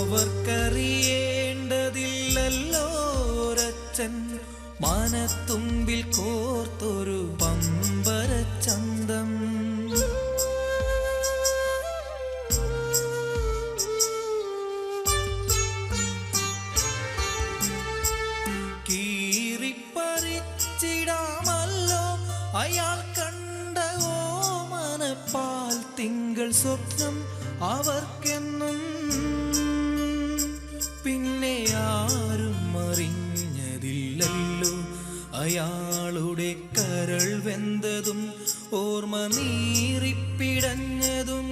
അവർക്കറിയേണ്ടതില്ലല്ലോരച്ഛൻ മനത്തുമ്പിൽ കോർത്തൊരു പമ്പരച്ചന്തം. കീറിപ്പറിച്ചിടാമല്ലോ അയാൾ കണ്ട ഓമനപ്പാൽ തിങ്കൾ സ്വപ്നം അവർക്കെന്നും. പിന്നെ ആരും അറിഞ്ഞതില്ലല്ലോ അയാളുടെ കരൾ വെന്തതും ഓർമ്മ നീറിപ്പിടഞ്ഞതും.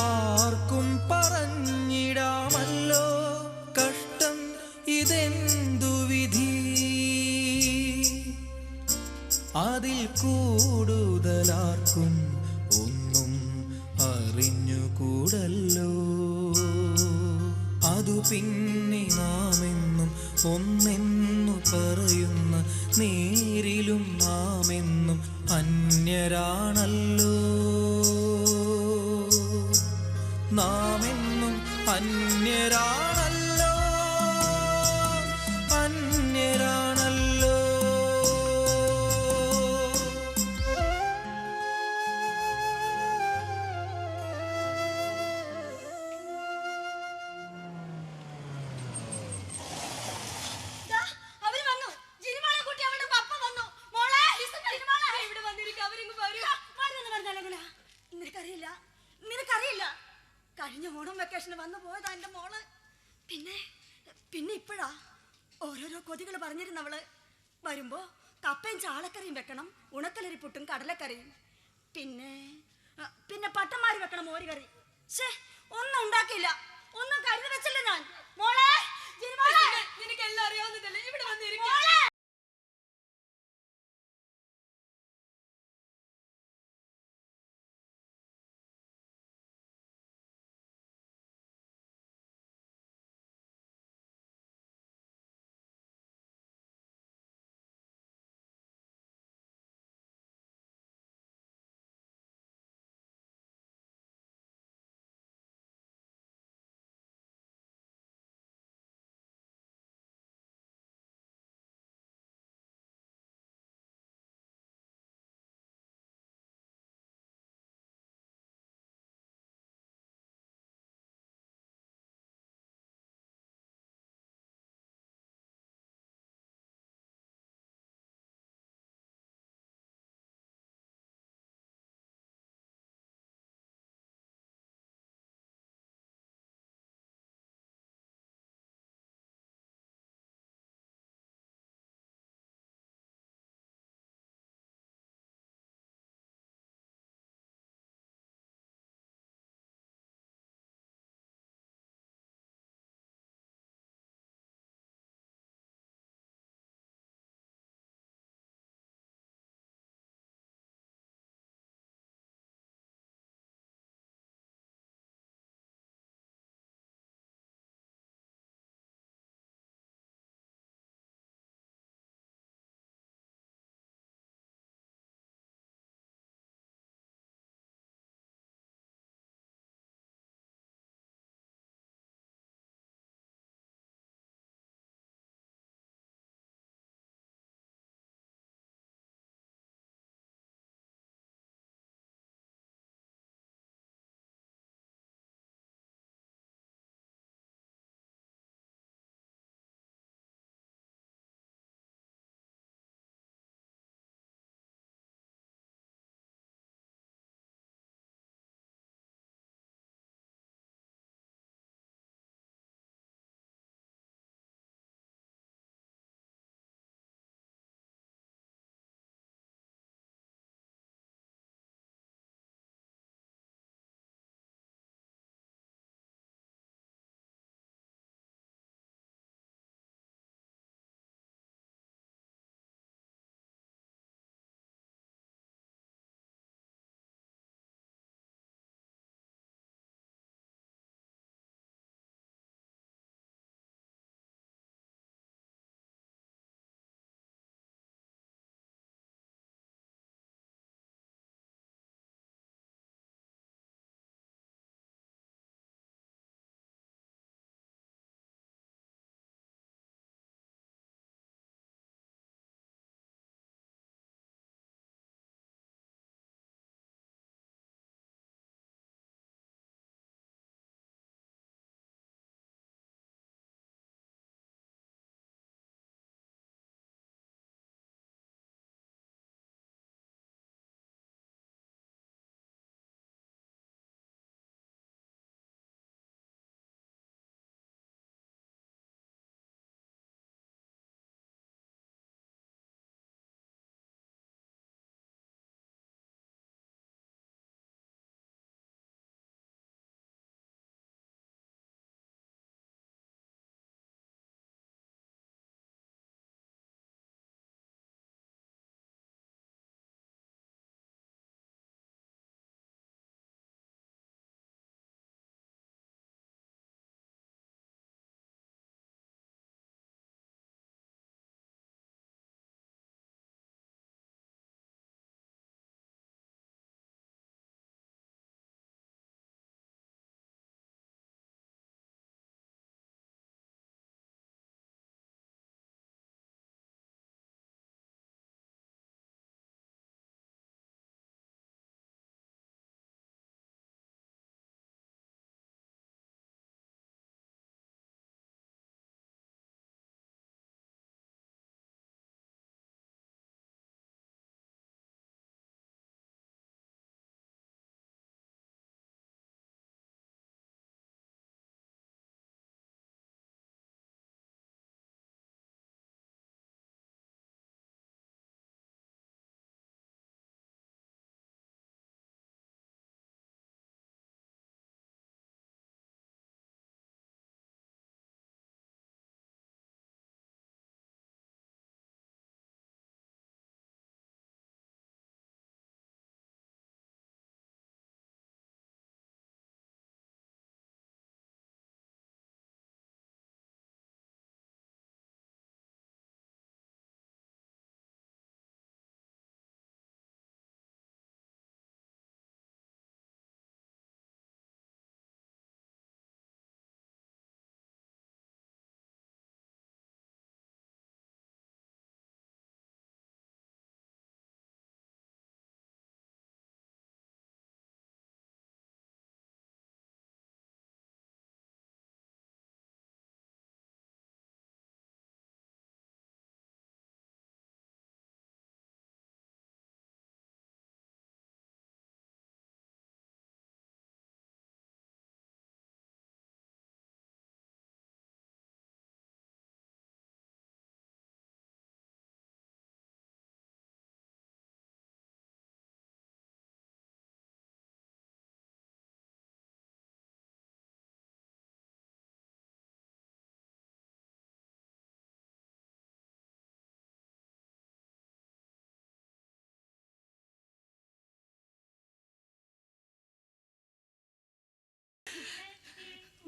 ആർക്കും പറഞ്ഞിടാമല്ലോ കഷ്ടം ഇതെന്തു വിധി. അതിൽ കൂടുതലാർക്കും ഒന്നും അറിഞ്ഞുകൂടല്ലോ. അതു പിന്നെ നാമെന്നും ഒന്നെന്നു പറയുന്ന നേരിലും നാമെന്നും അന്യരാണല്ലോ. നാമെന്നും അന്യരാണല്ലോ, അന്യരാണല്ലോ. നിനക്കറിയില്ല, കഴിഞ്ഞ ഓണം വെക്കേഷന് വന്നു പോയതാ എന്റെ മോള്. പിന്നെ പിന്നെ ഇപ്പോഴാ ഓരോരോ കൊതികൾ പറഞ്ഞിരുന്നവള്. വരുമ്പോ കപ്പയും ചാളക്കറിയും വെക്കണം, ഉണക്കലരിപ്പുട്ടും കടലക്കറിയും, പിന്നെ പിന്നെ പട്ടന്മാര് വെക്കണം മോരുകറി. ഒന്നും ഉണ്ടാക്കിയില്ല, ഒന്നും കരുതി വെച്ചില്ല ഞാൻ. മോളെ നിനക്ക് എല്ലാം അറിയാവുന്നതല്ലേ, ഇവിടെ വന്നിരിക്കും.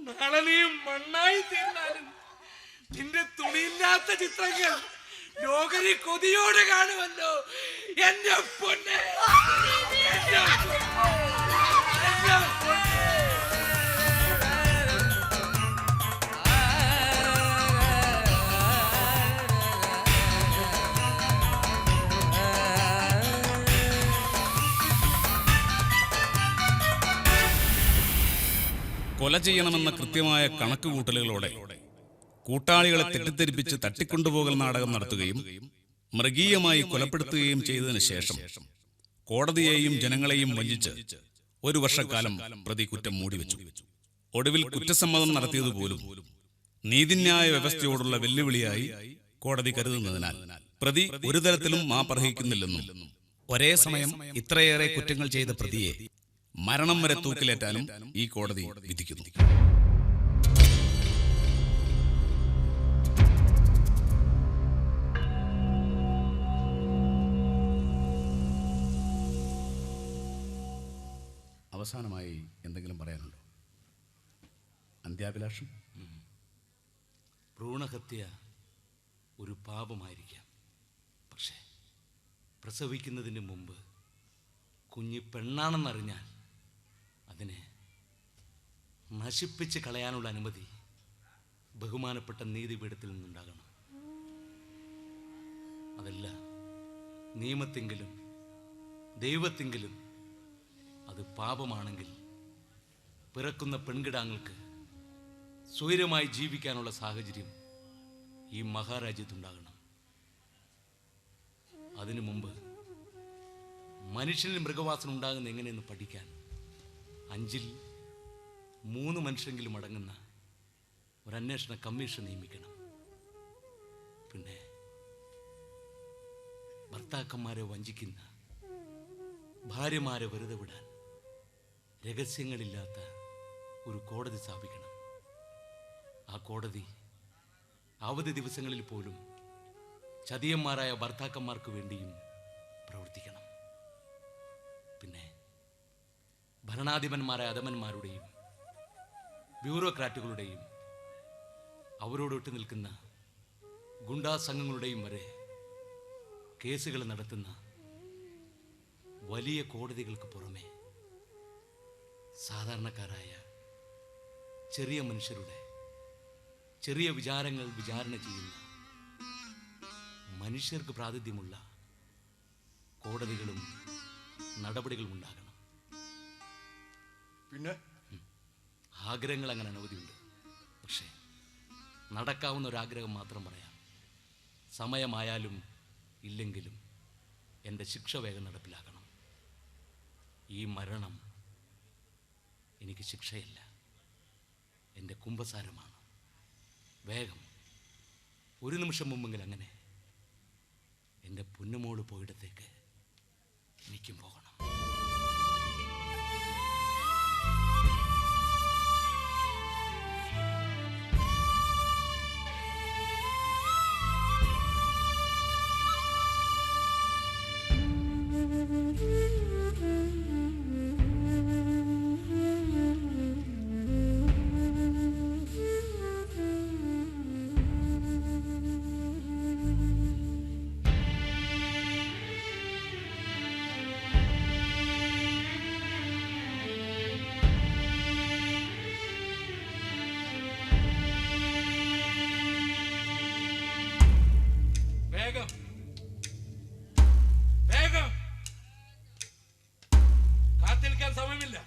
നാളെ നീ മണ്ണായി തീർന്നാലും നിന്റെ തുണിയില്ലാത്ത ചിത്രങ്ങൾ ലോകരി കൊതിയോടെ കാണുമല്ലോ എന്റെ പൊന്നെ, എന്റെ പൊന്നെ, എന്റെ പൊന്നെ. കൊല ചെയ്യണമെന്ന കൃത്യമായ കണക്കുകൂട്ടലുകളോടെ കൂട്ടാളികളെ തെറ്റിദ്ധരിപ്പിച്ച് തട്ടിക്കൊണ്ടുപോകൽ നാടകം നടത്തുകയും മൃഗീയമായി കൊലപ്പെടുത്തുകയും ചെയ്തതിനു ശേഷം കോടതിയെയും ജനങ്ങളെയും വഞ്ചിച്ച് 1 വർഷക്കാലം പ്രതി കുറ്റം മൂടിവെച്ചു. ഒടുവിൽ കുറ്റസമ്മതം നടത്തിയതുപോലും നീതിന്യായ വ്യവസ്ഥയോടുള്ള വെല്ലുവിളിയായി കോടതി കരുതുന്നതിനാൽ പ്രതി ഒരു തരത്തിലും മാപ്പർഹിക്കുന്നില്ലെന്നും ഒരേ സമയം ഇത്രയേറെ കുറ്റങ്ങൾ ചെയ്ത പ്രതിയെ മരണം വരെ തൂക്കിലേറ്റാനും ഈ കോടതി വിധിക്കുന്നു. അവസാനമായി എന്തെങ്കിലും പറയാനുണ്ടോ? അന്ത്യാഭിലാഷം? ഭ്രൂണഹത്യ ഒരു പാപമായിരിക്കാം, പക്ഷേ പ്രസവിക്കുന്നതിന് മുമ്പ് കുഞ്ഞ് പെണ്ണാണെന്നറിഞ്ഞാൽ അതിനെ നശിപ്പിച്ച് കളയാനുള്ള അനുമതി ബഹുമാനപ്പെട്ട നീതിപീഠത്തിൽ നിന്നുണ്ടാകണം. അതല്ല നിയമത്തെങ്കിലും ദൈവത്തെങ്കിലും അത് പാപമാണെങ്കിൽ പിറക്കുന്ന പെൺകിടാങ്ങൾക്ക് സ്വൈരമായി ജീവിക്കാനുള്ള സാഹചര്യം ഈ മഹാരാജ്യത്തുണ്ടാകണം. അതിനു മുമ്പ് മനുഷ്യനിൽ മൃഗവാസന ഉണ്ടാകുന്ന എങ്ങനെയെന്ന് പഠിക്കാൻ 5ൽ 3 മനുഷ്യരെങ്കിലും അടങ്ങുന്ന ഒരു അന്വേഷണ കമ്മീഷൻ നിയമിക്കണം. പിന്നെ ഭർത്താക്കന്മാരെ വഞ്ചിക്കുന്ന ഭാര്യമാരെ വെറുതെ വിടാൻ രഹസ്യങ്ങളില്ലാത്ത ഒരു കോടതി സ്ഥാപിക്കണം. ആ കോടതി അവധി ദിവസങ്ങളിൽ പോലും ചതിയന്മാരായ ഭർത്താക്കന്മാർക്ക് വേണ്ടിയും പ്രവർത്തിക്കണം. പിന്നെ ഭരണാധിപന്മാരായ അധമന്മാരുടെയും ബ്യൂറോക്രാറ്റുകളുടെയും അവരോടൊട്ട് നിൽക്കുന്ന ഗുണ്ടാ സംഘങ്ങളുടെയും വരെ കേസുകൾ നടത്തുന്ന വലിയ കോടതികൾക്ക് പുറമെ സാധാരണക്കാരായ ചെറിയ മനുഷ്യരുടെ ചെറിയ വിചാരങ്ങൾ വിചാരണ ചെയ്യുന്ന മനുഷ്യർക്ക് പ്രാതിനിധ്യമുള്ള കോടതികളും നടപടികളും ഉണ്ടാകണം. പിന്നെ ആഗ്രഹങ്ങൾ അങ്ങനെ അനവധിയുണ്ട്, പക്ഷേ നടക്കാവുന്ന ഒരാഗ്രഹം മാത്രം പറയാം. സമയമായാലും ഇല്ലെങ്കിലും എൻ്റെ ശിക്ഷ വേഗം നടപ്പിലാക്കണം. ഈ മരണം എനിക്ക് ശിക്ഷയല്ല, എൻ്റെ കുമ്പസാരമാണ്. വേഗം 1 നിമിഷം മുമ്പെങ്കിൽ അങ്ങനെ എൻ്റെ പൊന്നുമോള് പോയിടത്തേക്ക് എനിക്കും പോകണം. വേഗം വേഗം, കാത്തിരിക്കാൻ സമയമില്ല.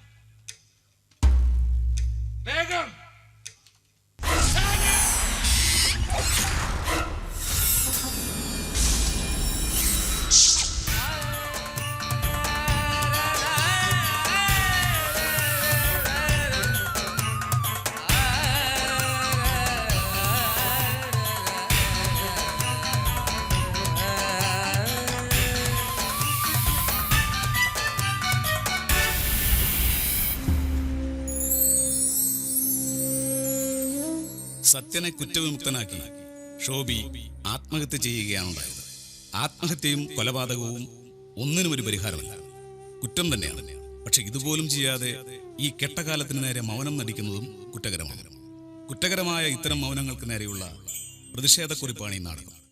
വേഗം സത്യനെ കുറ്റവിമുക്തനാക്കി ഷോബി ആത്മഹത്യ ചെയ്യുകയാണുണ്ടായത്. ആത്മഹത്യയും കൊലപാതകവും ഒന്നിനും ഒരു പരിഹാരമല്ല, കുറ്റം തന്നെയാണ്. പക്ഷെ ഇതുപോലും ചെയ്യാതെ ഈ കെട്ടകാലത്തിന് നേരെ മൗനം നടിക്കുന്നതും കുറ്റകരമാണ്. കുറ്റകരമായ ഇത്തരം മൗനങ്ങൾക്ക് നേരെയുള്ള പ്രതിഷേധക്കുറിപ്പാണ് ഈ നാടകം.